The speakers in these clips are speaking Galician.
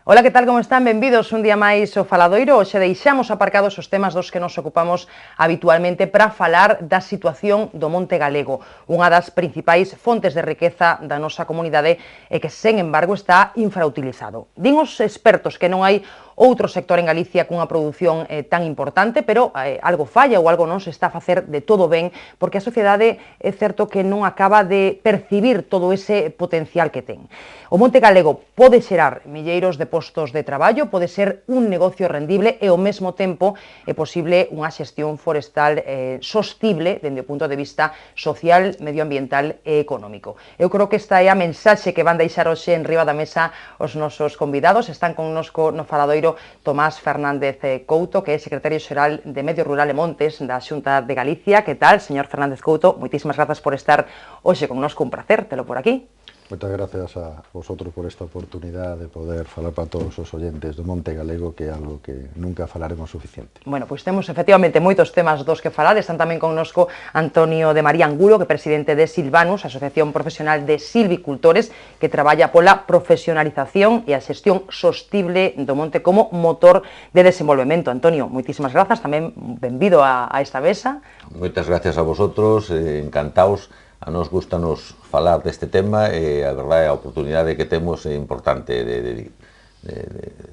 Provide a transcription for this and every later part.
Ola, que tal, como están? Benvidos un día máis ao Faladoiro. Hoxe deixamos aparcados os temas dos que nos ocupamos habitualmente para falar da situación do Monte Galego, unha das principais fontes de riqueza da nosa comunidade e que, sen embargo, está infrautilizado. Din os expertos que non hai outro sector en Galicia cunha produción tan importante, pero algo falla ou algo non se está a facer de todo ben, porque a sociedade é certo que non acaba de percibir todo ese potencial que ten. O Monte Galego pode xerar milleiros de postos de traballo, pode ser un negocio rendible e ao mesmo tempo é posible unha xestión forestal sostible dende o punto de vista social, medioambiental e económico. Eu creo que esta é a mensaxe que van deixar hoxe en riba da mesa os nosos convidados. Están connosco no Faladoiro Tomás Fernández Couto, que é secretario xeral de Medio Rural e Montes da Xunta de Galicia. Que tal, señor Fernández Couto? Moitísimas grazas por estar hoxe connosco, un placer telo por aquí. Moitas gracias a vosotros por esta oportunidade de poder falar para todos os oyentes do Monte Galego, que é algo que nunca falaremos suficiente. Bueno, pois temos efectivamente moitos temas dos que falar. Están tamén connosco Antonio de María Angulo, que é presidente de Silvanus, Asociación Profesional de Silvicultores, que traballa pola profesionalización e a xestión sostible do monte como motor de desenvolvemento. Antonio, moitísimas grazas, tamén benvido a esta mesa. Moitas gracias a vosotros, encantados. A nos gustanos falar deste tema e a verdade a oportunidade que temos é importante de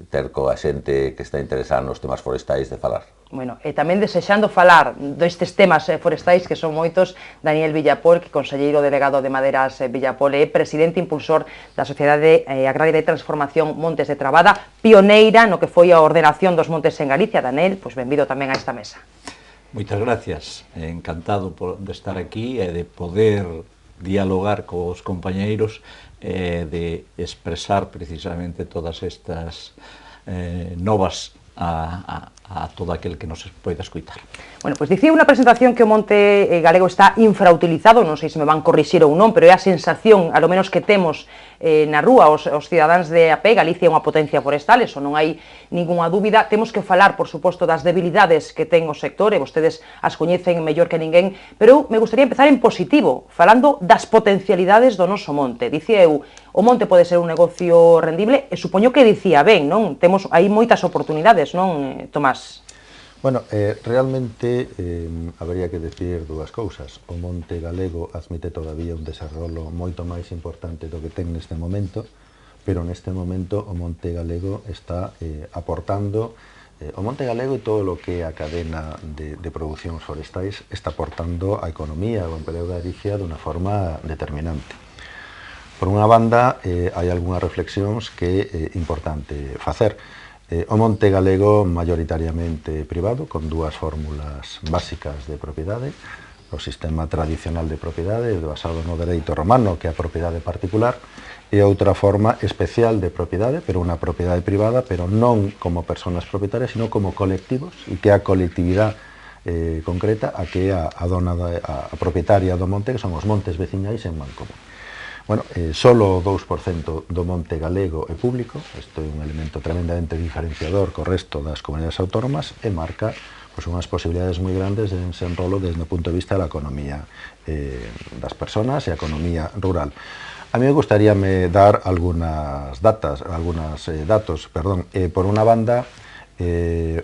ter coa xente que está interesada nos temas forestais de falar. Bueno, e tamén desexando falar destes temas forestais que son moitos, Daniel Villapol, que é conselleiro delegado de Maderas Villapol, é presidente impulsor da Sociedade Agraria de Transformación Montes de Trabada, pioneira no que foi a ordenación dos montes en Galicia. Daniel, pois benvido tamén a esta mesa. Moitas gracias, encantado de estar aquí e de poder dialogar cos compañeiros e de expresar precisamente todas estas novas a todo aquel que nos poida escoitar. Bueno, pois dicía unha presentación que o Monte Galego está infrautilizado, non sei se me van corrixir ou non, pero é a sensación, alo menos que temos na rúa os cidadáns de a pé. Galicia é unha potencia forestal, eso non hai ningunha dúbida. Temos que falar, por suposto, das debilidades que ten o sector, e vostedes as coñecen mellor que ninguén, pero eu me gustaría empezar en positivo, falando das potencialidades do noso monte. Dicía eu, o monte pode ser un negocio rendible, e supoño que dicía ben, non? Temos aí moitas oportunidades, non, Tomás? Bueno, realmente habría que decir dúas cousas. O Monte Galego admite todavía un desarrollo moito máis importante do que ten neste momento, pero neste momento o Monte Galego está aportando, o Monte Galego e todo o que é a cadena de producións forestais está aportando a economía, o emprego da Galicia dunha forma determinante. Por unha banda, hai algunhas reflexións que é importante facer. O Monte Galego maioritariamente privado, con dúas fórmulas básicas de propiedade: o sistema tradicional de propiedade basado no dereito romano, que é a propiedade particular, e outra forma especial de propiedade, pero unha propiedade privada, pero non como persoas propietarias, sino como colectivos, e que é a colectividade concreta a que é a propietaria do monte, que son os montes veciñais en Mancomún. Bueno, solo o 2% do Monte Galego é público. Isto é un elemento tremendamente diferenciador co resto das comunidades autónomas e marca unhas posibilidades moi grandes de desenrolo desde o punto de vista da economía das persoas e a economía rural. A mí me gustaríame dar algunos datos. Por unha banda,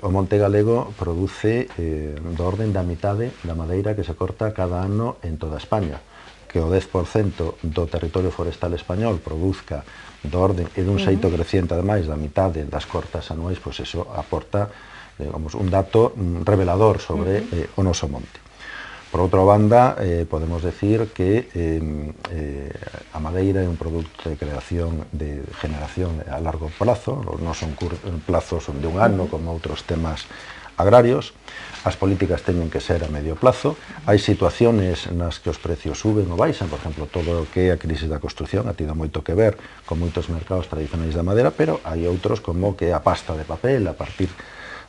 o Monte Galego produce do orden da mitade da madeira que se corta cada ano en toda España, que o 10% do territorio forestal español produzca do orden e dun xeito creciente, ademais, da mitade das cortas anuais, pois eso aporta, digamos, un dato revelador sobre o noso monte. Por outra banda, podemos decir que a madeira é un produto de creación, de generación a largo plazo, non son plazos de un ano como outros temas agrarios. As políticas teñen que ser a medio plazo. Hai situaciones nas que os precios suben ou baixan, por exemplo, todo o que é a crise da construción ha tido moito que ver con moitos mercados tradicionais da madeira, pero hai outros como que a pasta de papel a partir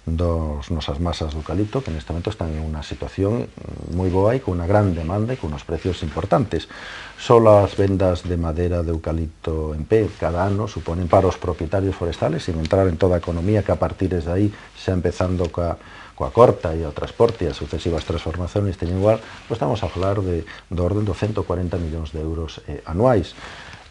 das nosas masas de eucalipto, que neste momento están en unha situación moi boa e con unha gran demanda e con uns precios importantes. Só as vendas de madeira de eucalipto en pé cada ano suponen para os propietarios forestales, sin entrar en toda a economía que a partir de aí xa empezando coa corta e o transporte e as sucesivas transformacións teñen igual, estamos a falar do orden de 140 millóns de euros anuais.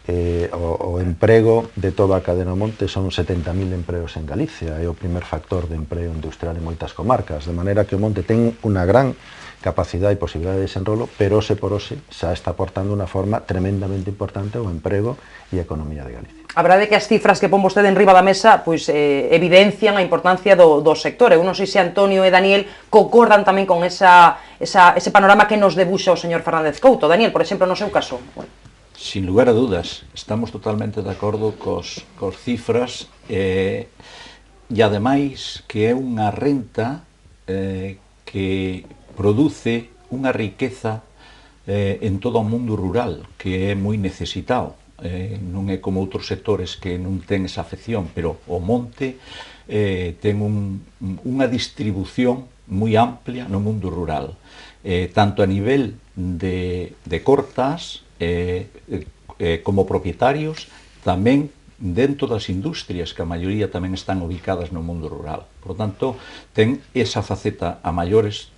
o emprego de toda a cadena monte son 70.000 empregos en Galicia, é o primer factor de emprego industrial en moitas comarcas, de maneira que o monte ten unha gran capacidade e posibilidade de desenrolo, pero hoxe por hoxe xa está aportando unha forma tremendamente importante ao emprego e a economía de Galicia. A verdade é que as cifras que pon vostede en riba da mesa pois, evidencian a importancia do sector. Eu non sei se Antonio e Daniel concordan tamén con ese panorama que nos debuxa o señor Fernández Couto. Daniel, por exemplo, no seu caso. Sin lugar a dudas, estamos totalmente de acordo cos cifras e ademais que é unha renta que produce unha riqueza en todo o mundo rural que é moi necesitado. Non é como outros sectores que non ten esa afección, pero o monte ten unha distribución moi amplia no mundo rural, tanto a nivel de cortas como propietarios, tamén dentro das industrias, que a maioría tamén están ubicadas no mundo rural. Por tanto, ten esa faceta a maiores.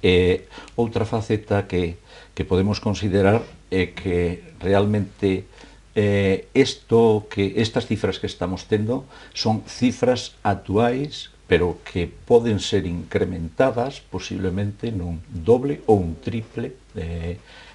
Outra faceta que podemos considerar é que realmente estas cifras que estamos tendo son cifras actuais, pero que poden ser incrementadas posiblemente nun doble ou un triple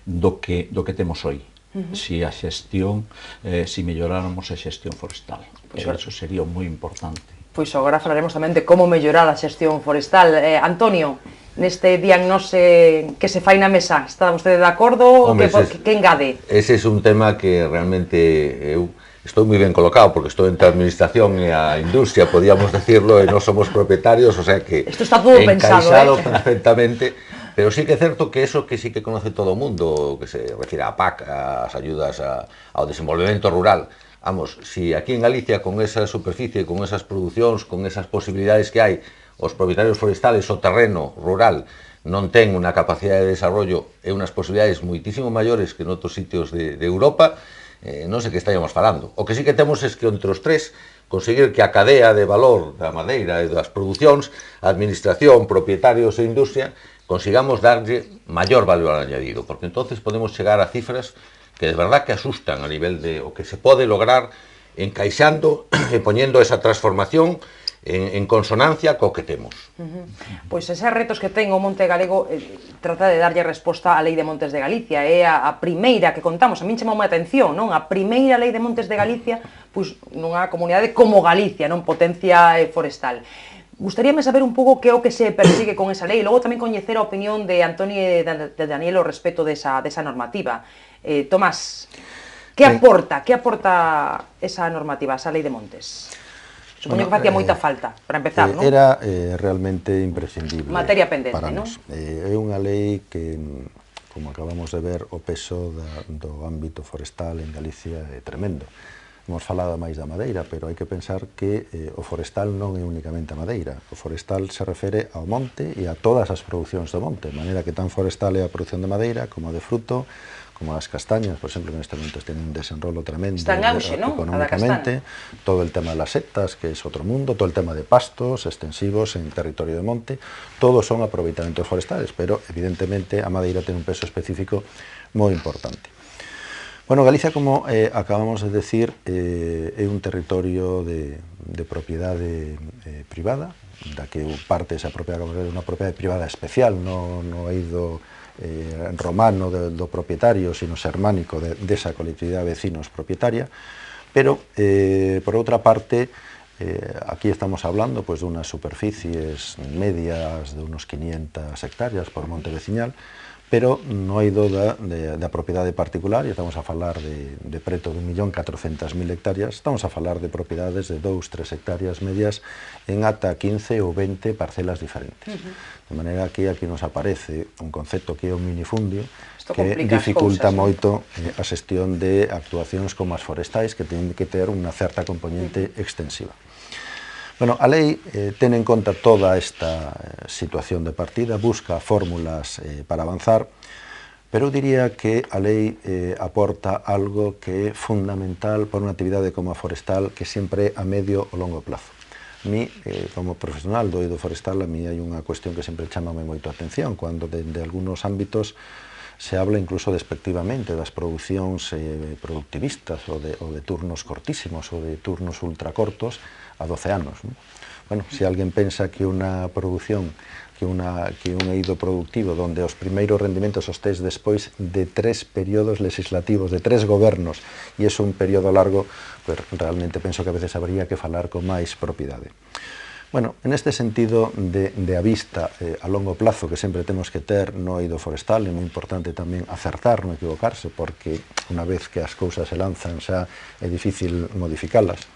do que temos hoy. Si a xestión, si melloráramos a xestión forestal. Eso sería moi importante. Pois agora falaremos tamén de como mellorar a xestión forestal. Antonio, neste diagnose que se fai na mesa, está vostede de acordo? Que engade? Ese é un tema que realmente eu estou moi ben colocado, porque estou entre a administración e a industria, podíamos decirlo, e non somos propietarios, o sea que isto está todo encaixado perfectamente. Pero sí que é certo que eso que sí que conoce todo o mundo, que se refire á PAC, ás ayudas ao desenvolvemento rural, vamos, si aquí en Galicia, con esa superficie, con esas producións, con esas posibilidades que hai, os propietarios forestales, o terreno rural, non ten unha capacidade de desarrollo e unhas posibilidades moitísimo maiores que noutros sitios de Europa, non sei que estaríamos falando. O que sí que temos é que entre os tres conseguir que a cadea de valor da madeira e das producións, administración, propietarios e industria, consigamos darlle maior valor añadido, porque entonces podemos chegar a cifras que de verdad que asustan a nivel de o que se pode lograr encaixando e poñendo esa transformación en consonancia co que temos. Pois eses retos que ten o Monte Galego trata de darlle resposta á Lei de Montes de Galicia, é a primeira que contamos, a min chamou a atención, non? A primeira Lei de Montes de Galicia, pois nunha comunidade como Galicia, non? Potencia forestal. Gustaríame saber un pouco que é o que se persigue con esa lei, e logo tamén coñecer a opinión de Antonio e de Daniel ao respecto desa normativa. Tomás, que aporta esa normativa, esa lei de montes? Supoño que facía moita falta, para empezar, non? Era realmente imprescindible. Materia pendente, non? É unha lei que, como acabamos de ver, o peso do ámbito forestal en Galicia é tremendo. Hemos falado máis da madeira, pero hai que pensar que o forestal non é únicamente a madeira. O forestal se refere ao monte e a todas as producións do monte, de maneira que tan forestal é a produción de madeira como a de fruto, como as castañas, por exemplo, que neste momento teñen un desenrolo tremendo económicamente, todo el tema de las setas, que é outro mundo, todo el tema de pastos extensivos en territorio de monte, todos son aproveitamentos forestales, pero evidentemente a madeira ten un peso específico moi importante. Bueno, Galicia, como acabamos de decir, é un territorio de propiedade privada, da que parte esa propiedade é unha propiedade privada especial, non é do romano do propietario, sino sermánico desa colectividade de vecinos propietaria, pero, por outra parte, aquí estamos hablando de unas superficies medias de unos 500 hectáreas por monte veciñal, pero non hai do da propiedade particular, e estamos a falar de preto de 1.400.000 hectáreas, estamos a falar de propiedades de 2-3 hectáreas medias en ata 15 ou 20 parcelas diferentes. De maneira que aquí nos aparece un concepto que é o minifundio, que dificulta moito a xestión de actuacións como as forestais, que teñen que ter unha certa componente extensiva. Bueno, a lei ten en conta toda esta situación de partida, busca fórmulas para avanzar, pero eu diría que a lei aporta algo que é fundamental para unha actividade como a forestal, que sempre é a medio ou longo plazo. A mí, como profesional do eido forestal, a mí hai unha cuestión que sempre chamame moito a atención, cando de algunos ámbitos se habla incluso despectivamente das producións productivistas ou de turnos cortísimos ou de turnos ultracortos a 12 anos. Bueno, se alguén pensa que unha produción, que un eido productivo donde os primeiros rendimentos os tes despois de 3 períodos legislativos, de 3 gobernos, e é un período largo, pues realmente penso que a veces habría que falar con máis propiedade. Bueno, en este sentido de a vista a longo plazo que sempre temos que ter no eido forestal, é moi importante tamén acertar, non equivocarse, porque unha vez que as cousas se lanzan xa é difícil modificalas.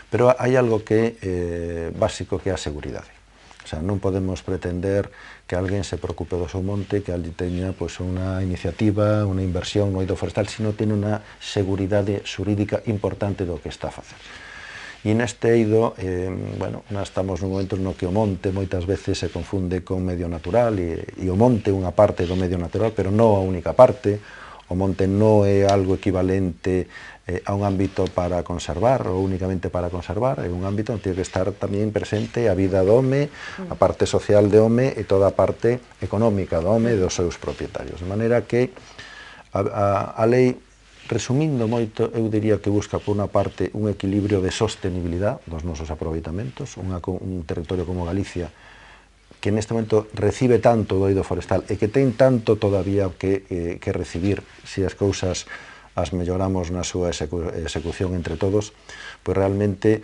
Pero hai algo que é básico, que é a seguridade. O sea, non podemos pretender que alguén se preocupe do seu monte, que ali teña unha iniciativa, unha inversión no eido forestal, sino teña unha seguridade xurídica importante do que está a facer. E neste eido, bueno, nós estamos nun momento no que o monte moitas veces se confunde con medio natural, e o monte é unha parte do medio natural, pero non a única parte. O monte non é algo equivalente a un ámbito para conservar ou únicamente para conservar, é un ámbito onde tiene que estar tamén presente a vida do home, a parte social do home e toda a parte económica do home e dos seus propietarios. De maneira que a lei, resumindo moito, eu diría que busca por unha parte un equilibrio de sostenibilidade dos nosos aproveitamentos, un territorio como Galicia que neste momento recibe tanto do eido forestal e que ten tanto todavía que recibir se as cousas as melloramos na súa execución entre todos, pois realmente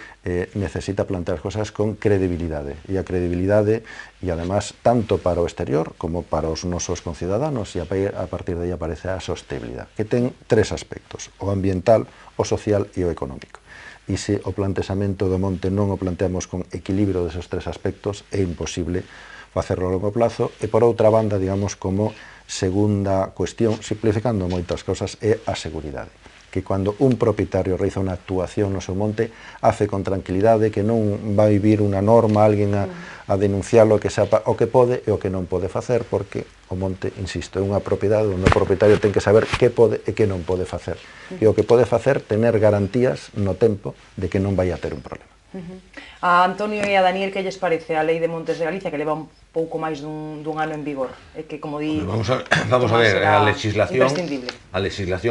necesita plantear as cousas con credibilidade. E a credibilidade, e además, tanto para o exterior como para os nosos conciudadanos, e a partir de aí aparece a sostenibilidade, que ten 3 aspectos: o ambiental, o social e o económico. E se o plantexamento do monte non o planteamos con equilibrio desos 3 aspectos, é imposible facerlo a longo plazo. E por outra banda, digamos, como segunda cuestión, simplificando moitas cosas, é a seguridade. Que cando un propietario realiza unha actuación no seu monte, hace con tranquilidade, que non vai vir unha norma, alguén a denunciarlo, que sapa o que pode e o que non pode facer, porque o monte, insisto, é unha propiedade onde o propietario ten que saber que pode e que non pode facer. E o que pode facer, tener garantías no tempo de que non vai a ter un problema. A Antonio e a Daniel, que lles parece a Lei de Montes de Galicia, que leva un pouco máis dun ano en vigor? É que, como di, vamos a ver, a legislación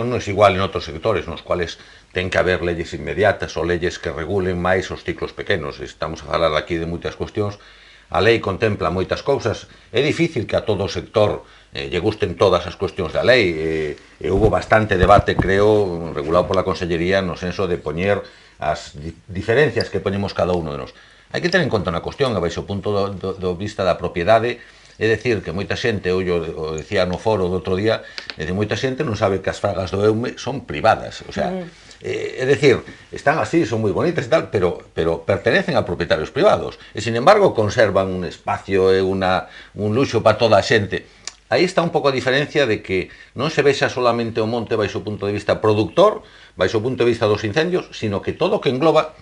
non é igual en outros sectores, nos cuales ten que haber leyes inmediatas ou leyes que regulen máis os ciclos pequenos. Estamos a falar aquí de moitas cuestións. A lei contempla moitas cousas. É difícil que a todo o sector lle gusten todas as cuestións da lei. E hubo bastante debate, creo, regulado pola Consellería, no senso de poñer as diferencias que poñemos cada uno de nós. Hai que ter en conta unha cuestión, a baixo punto do vista da propiedade, é dicir, que moita xente, o decía no foro do outro día, moita xente non sabe que as fragas do Eume son privadas, o sea, é dicir, están así, son moi bonitas e tal, pero pertenecen a propietarios privados, e sin embargo conservan un espacio e un luxo para toda a xente. Aí está un pouco a diferencia de que non se vexa solamente o monte baixo o punto de vista productor, baixo o punto de vista dos incendios, sino que todo o que engloba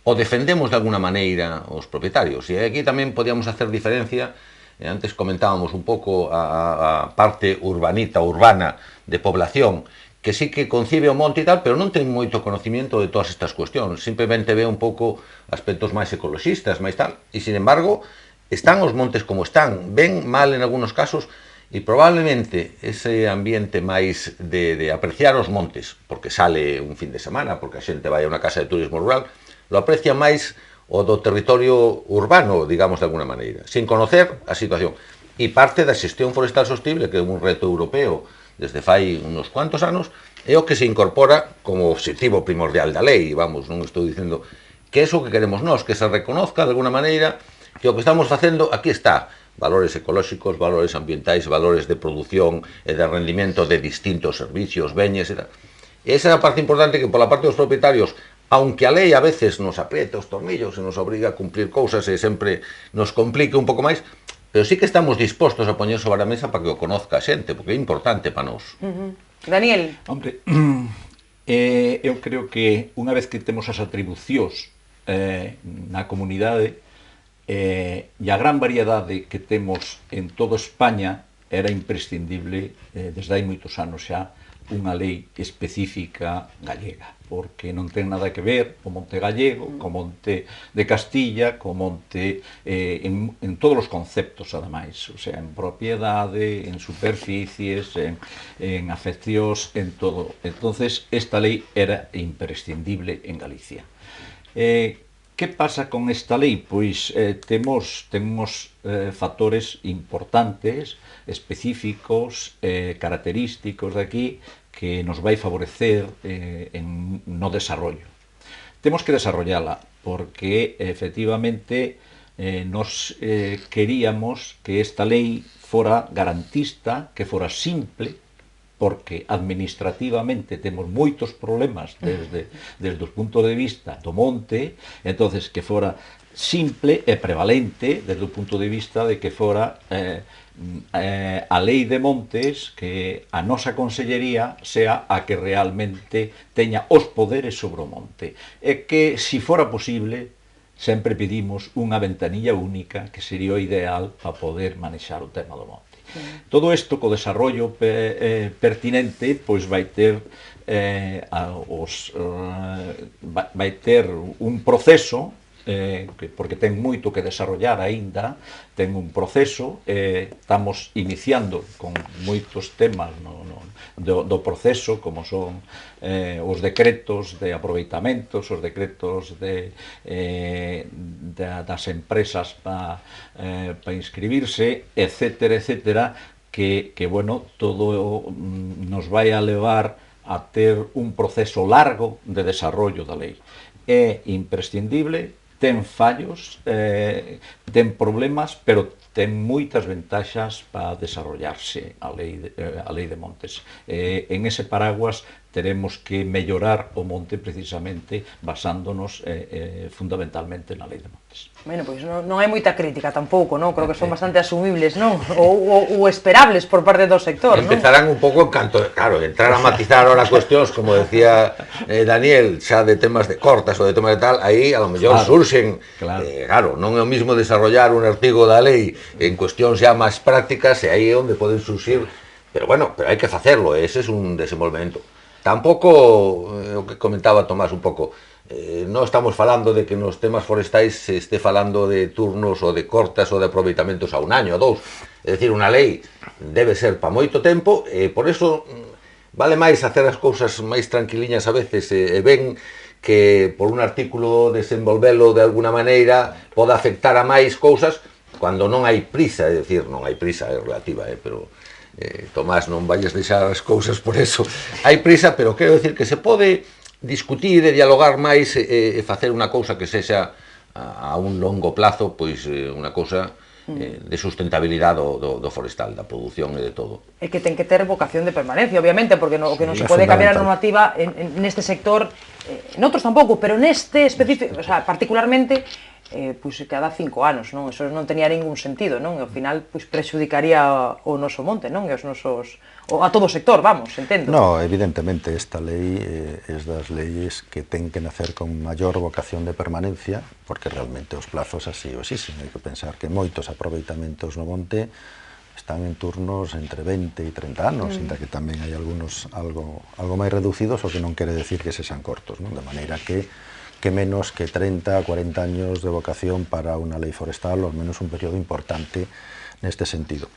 o defendemos de alguna maneira os propietarios. E aquí tamén podíamos hacer diferencia, antes comentábamos un pouco a parte urbana de población, que sí que concibe o monte e tal, pero non ten moito conocimiento de todas estas cuestións, simplemente ve un pouco aspectos máis ecologistas, máis tal, e sin embargo, están os montes como están, ven mal en algunos casos, e probablemente ese ambiente máis de apreciar os montes, porque sale un fin de semana, porque a xente vai a unha casa de turismo rural, lo aprecia máis o do territorio urbano, digamos de alguna maneira, sin conocer a situación. E parte da xestión forestal sostible, que é un reto europeo desde fai unos cuantos anos, é o que se incorpora como objetivo primordial da lei, vamos, non estou dicendo que é o que queremos nós, que se reconozca de alguna maneira que o que estamos facendo aquí está, valores ecolóxicos, valores ambientais, valores de produción e de rendimento de distintos servicios, beñes e tal. E esa é a parte importante, que pola parte dos propietarios, aunque a lei a veces nos aprieta os tornillos e nos obriga a cumplir cousas e sempre nos complique un pouco máis, pero sí que estamos dispostos a poñer sobre a mesa para que o conozca a xente, porque é importante para nós. Daniel. Hombre, eu creo que unha vez que temos as atribucións na comunidade e a gran variedade que temos en toda España, era imprescindible, desde hai moitos anos xa, unha lei específica gallega, porque non ten nada que ver o monte gallego, co monte de Castilla, co monte en todos os conceptos, ademais, o sea, en propiedade, en superficies, en afeccións, en todo. Entonces, esta lei era imprescindible en Galicia. Que pasa con esta lei? Pois temos factores importantes, específicos, característicos de aquí, que nos vai favorecer no desarrollo. Temos que desarrollala, porque efectivamente nos queríamos que esta lei fora garantista, que fora simple, porque administrativamente temos moitos problemas desde o punto de vista do monte, entonces que fora simple e prevalente desde o punto de vista de que fora a lei de montes, que a nosa consellería sea a que realmente teña os poderes sobre o monte, e que, se fora posible, sempre pedimos unha ventanilla única, que sería o ideal para poder manexar o tema do monte. Todo isto co desarrollo pertinente pois vai ter un proceso, porque ten moito que desarrollar aínda, ten un proceso, estamos iniciando con moitos temas do proceso, como son os decretos de aproveitamentos, os decretos das empresas para inscribirse, etcétera, etcétera, que bueno, todo nos vai a levar a ter un proceso largo de desarrollo da lei. É imprescindible, ten fallos, ten problemas, pero ten moitas ventaxas para desarrollarse a lei de montes. En ese paraguas teremos que mellorar o monte precisamente basándonos fundamentalmente na lei de montes. Bueno, pois non hai moita crítica tampouco, non? Creo que son bastante asumibles, non? Ou esperables por parte do sector, non? Empezarán un pouco en canto, claro, entrar a matizar ahora cuestións, como decía Daniel, xa de temas de cortas ou de temas de tal, aí a lo mellor surxen, claro, non é o mismo desarrollar un artigo da lei en cuestións xa máis prácticas, e aí é onde poden surxir, pero bueno, pero hai que facerlo, ese é un desenvolvemento. Tampouco, o que comentaba Tomás un pouco, non estamos falando de que nos temas forestais se este falando de turnos ou de cortas ou de aproveitamentos a un año, a dous. É dicir, unha lei debe ser para moito tempo, e por eso vale máis hacer as cousas máis tranquiliñas a veces, e ben que por un artículo desenvolvelo de alguna maneira poda afectar a máis cousas cando non hai prisa, é dicir, non hai prisa, é relativa, pero Tomás, non vayas deixar as cousas por eso. Hai prisa, pero quero dicir que se pode discutir e dialogar máis e facer unha cousa que sexa a un longo plazo, pois unha cousa de sustentabilidade do forestal, da produción e de todo. É que ten que ter vocación de permanencia, obviamente, porque o que non se pode cambiar a normativa neste sector, noutros tampouco, pero neste específico, o sea, particularmente, pois cada 5 anos, non? Eso non tenía ningún sentido, non? E ao final, pois prexudicaría o noso monte, non? E os nosos, a todo o sector, vamos, entendo. No, evidentemente, esta lei é das leis que ten que nacer con maior vocación de permanencia, porque realmente os plazos así o existen. Hai que pensar que moitos aproveitamentos no monte están en turnos entre 20 e 30 anos, ainda que tamén hai algunos algo máis reducidos, o que non quere decir que sexan cortos, non? De maneira que menos que 30 a 40 años de vocación para unha lei forestal, ou menos un período importante neste sentido.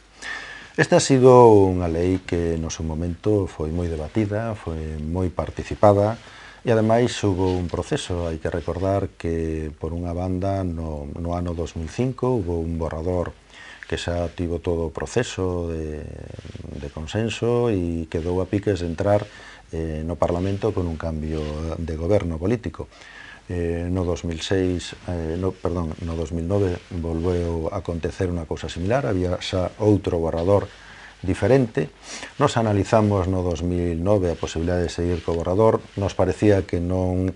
Esta ha sido unha lei que no seu momento foi moi debatida, foi moi participada, e ademais hubo un proceso. Hai que recordar que, por unha banda, no ano 2005 hubo un borrador que xa tivo todo o proceso de consenso e quedou a piques de entrar no Parlamento con un cambio de goberno político. No 2009 volveu a acontecer unha cousa similar, había xa outro borrador diferente. Nos analizamos no 2009 a posibilidade de seguir co borrador, nos parecía que non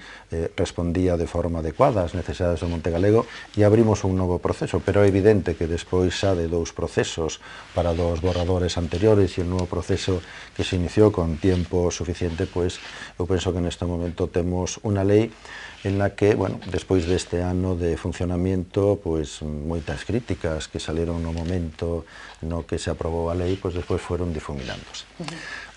respondía de forma adecuada ás necesidades do monte galego e abrimos un novo proceso, pero é evidente que despois xa de 2 procesos para 2 borradores anteriores e o novo proceso que se iniciou con tempo suficiente, pois eu penso que neste momento temos unha lei en la que, bueno, despois deste ano de funcionamento, pois moitas críticas que saleron no momento no que se aprobou a lei, pois despois foron difuminándose.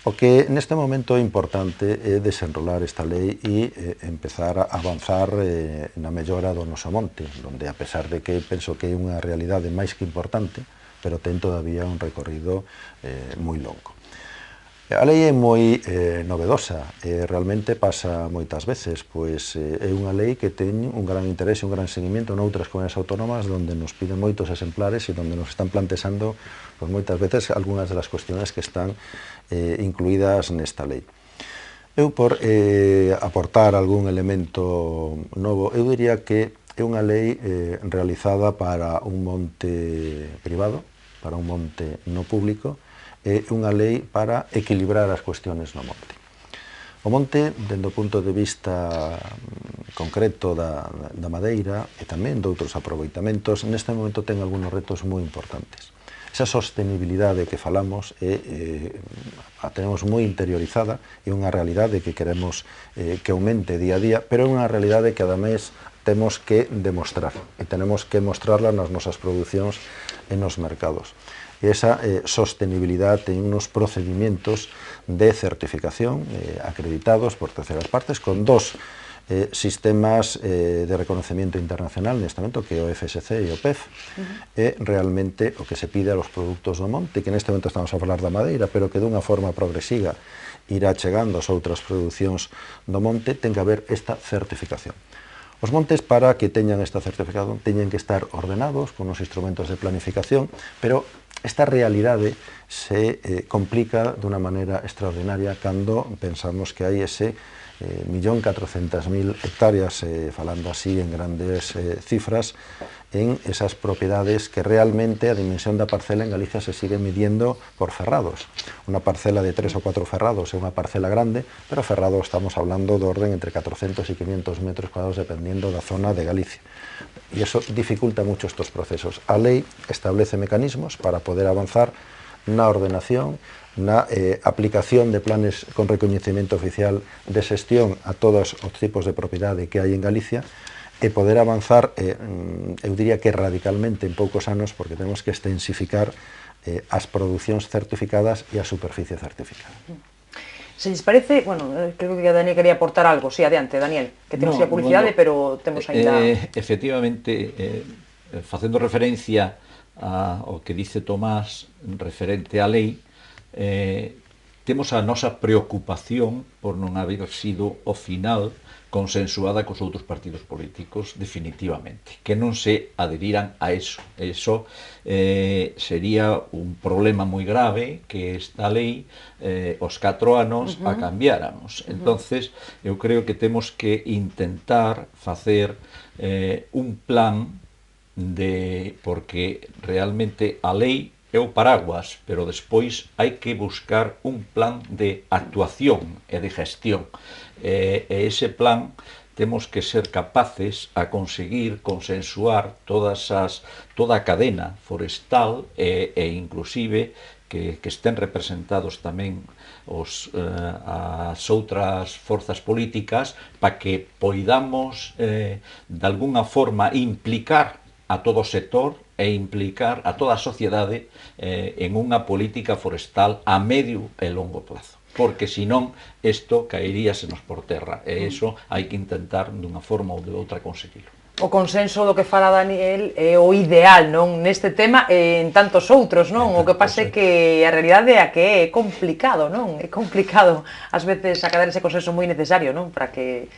O que neste momento é importante é desenrolar esta lei e empezar a avanzar na mellora do noso monte, onde a pesar de que penso que é unha realidade máis que importante, pero ten todavía un recorrido moi longo. A lei é moi novedosa, realmente pasa moitas veces, pois é unha lei que ten un gran interés e un gran seguimento noutras comunidades autónomas onde nos piden moitos exemplares e onde nos están plantexando pois, moitas veces algunhas das cuestiones que están incluídas nesta lei. Eu, por aportar algún elemento novo, eu diría que é unha lei realizada para un monte privado, para un monte no público, é unha lei para equilibrar as cuestiones no monte. O monte, dende o punto de vista concreto da madeira e tamén de outros aproveitamentos, neste momento ten algúns retos moi importantes. Esa sostenibilidade que falamos a tenemos moi interiorizada, é unha realidade que queremos que aumente día a día, pero é unha realidade que ademais temos que demostrar e tenemos que mostrarla nas nosas producións e nos mercados. E esa sostenibilidade ten unos procedimientos de certificación acreditados por terceras partes con dos sistemas de reconocimiento internacional neste momento, que é o FSC e o PEF, é realmente o que se pide a los produtos do monte, que neste momento estamos a falar da madeira, pero que dunha forma progresiva irá chegando ás outras producións do monte, ten que haber esta certificación. Os montes, para que teñan esta certificación, teñen que estar ordenados con os instrumentos de planificación, pero esta realidade se complica dunha maneira extraordinaria cando pensamos que hai ese 1.400.000 hectáreas, falando así en grandes cifras, en esas propiedades que realmente a dimensión da parcela en Galicia se sigue midiendo por ferrados. Unha parcela de 3 ou 4 ferrados é unha parcela grande, pero ferrado estamos hablando do orden entre 400 e 500 metros cuadrados dependiendo da zona de Galicia. E iso dificulta mucho estos procesos. A lei establece mecanismos para poder avanzar na ordenación, na aplicación de planes con recoñecemento oficial de xestión a todos os tipos de propiedade que hai en Galicia e poder avanzar, eu diría que radicalmente en poucos anos, porque temos que extensificar as producións certificadas e a superficie certificada. Se lles parece, bueno, creo que Daniel quería aportar algo, sí, adiante, Daniel, que temos a publicidade, pero temos ainda... Efectivamente, facendo referencia ao que dice Tomás referente á lei, temos a nosa preocupación por non haber sido ao final consensuada cos outros partidos políticos definitivamente, que non se adheriran a eso. Eso sería un problema moi grave que esta lei os 4 anos a cambiáramos. Entonces, eu creo que temos que intentar facer un plan porque realmente a lei é o paraguas, pero despois hai que buscar un plan de actuación e de gestión. E ese plan temos que ser capaces a conseguir consensuar toda a cadena forestal e inclusive que estén representados tamén as outras forzas políticas para que poidamos de alguna forma implicar a todo o sector e implicar a toda a sociedade en unha política forestal a medio e longo plazo. Porque senón isto caeríasenos por terra e iso hai que intentar dunha forma ou de outra conseguirlo. O consenso do que fala Daniel é o ideal, non, neste tema e en tantos outros, non? O que pasa é que a realidade é a que é complicado, non? É complicado ás veces acadar ese consenso moi necesario, non? Para que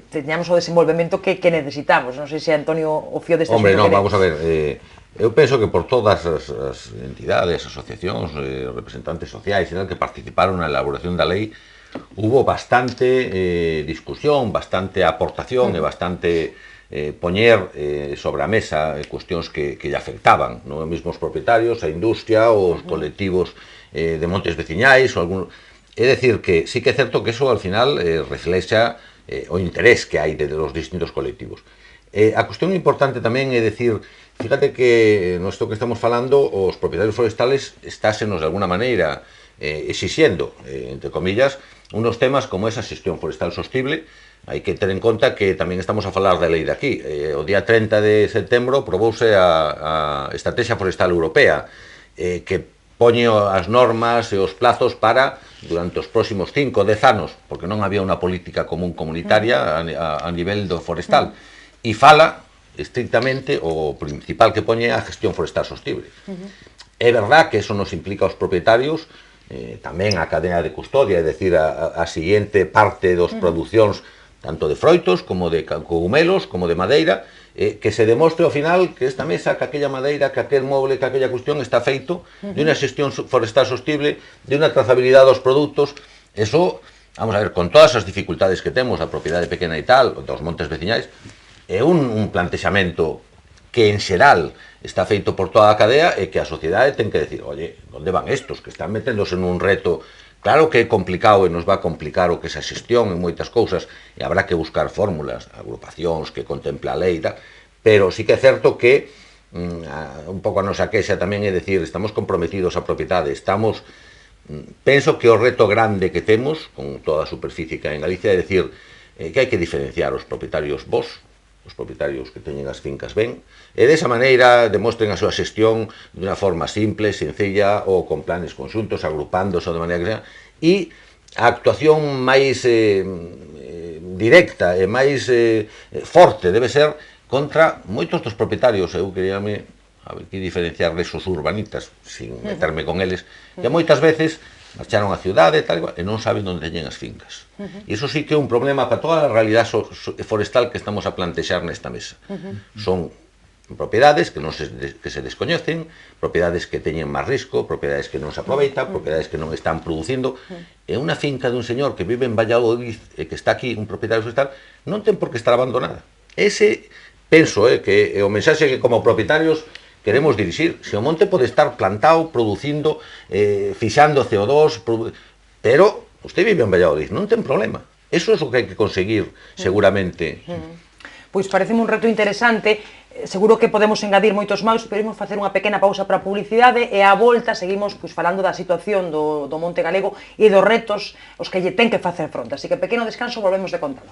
teñamos o desenvolvemento que necesitamos. Non sei se Antonio o fío deste asunto. Hombre, non, vamos a ver, eu penso que por todas as entidades, asociacións, representantes sociais que participaron na elaboración da lei, hubo bastante discusión, bastante aportación e bastante poñer sobre a mesa cuestións que lle afectaban, non mesmo os propietarios, a industria, os colectivos de montes veciñais, é dicir que sí que é certo que eso al final reflexa o interés que hai de los distintos colectivos. A cuestión importante tamén é dicir, fíjate que isto que estamos falando, os propietarios forestales estásenos de alguna maneira exixiendo, entre comillas, unos temas como esa xestión forestal sostible, hai que ter en conta que tamén estamos a falar da lei de aquí. O día 30 de setembro aprobouse a Estrategia Forestal Europea, que poñe as normas e os plazos para, durante os próximos 5 ou 10 anos, porque non había unha política común comunitaria a nivel do forestal, e fala estrictamente, o principal que poñe a gestión forestal sostible. É verdad que eso nos implica aos propietarios, tamén a cadena de custodia, é dicir, a seguinte parte dos producións tanto de froitos, como de cogumelos, como de madeira, que se demostre ao final que esta mesa, que aquella madeira, que aquel moble, que aquella cuestión está feito de unha xestión forestal sostible, de unha trazabilidade dos produtos. Eso, vamos a ver, con todas as dificultades que temos, a propiedade pequena e tal, dos montes veciñais, é un plantexamento que en xeral está feito por toda a cadea e que a sociedade ten que decir, oye, onde van estos que están meténdose nun reto? Claro que é complicado e nos va a complicar o que esa xestión en moitas cousas e habrá que buscar fórmulas, agrupacións que contempla a lei, pero sí que é certo que un pouco a nosa queixa tamén é decir, estamos comprometidos á propiedade, estamos, penso que o reto grande que temos con toda a superficie que hai en Galicia é decir que hai que diferenciar os propietarios vos, os propietarios que teñen as fincas ben, e desa maneira demostren a súa xestión de unha forma simple, sencilla, ou con planes conxuntos, agrupándose de maneira que sea, e a actuación máis directa e máis forte debe ser contra moitos dos propietarios. Eu queríame aquí diferenciar desos urbanitas, sin meterme con eles, que moitas veces marcharon á cidade e non saben onde teñen as fincas. E iso sí que é un problema para toda a realidade forestal que estamos a plantexar nesta mesa. Son propiedades que se descoñecen, propiedades que teñen máis risco, propiedades que non se aproveitan, propiedades que non están producindo. E unha finca dun señor que vive en Valladolid e que está aquí, un propietario forestal, non ten por que estar abandonada. Ese, penso, que é o mensaxe que como propietarios queremos dirixir. Se o monte pode estar plantado, producindo, fixando CO2, pero usted vive en Valladolid, non ten problema. Eso é o que hai que conseguir, seguramente. Pois pareceme un reto interesante, seguro que podemos engadir moitos máis, pero imos facer unha pequena pausa para a publicidade e á volta seguimos falando da situación do monte galego e dos retos os que lle ten que facer fronte. Así que pequeno descanso, volvemos de contalo.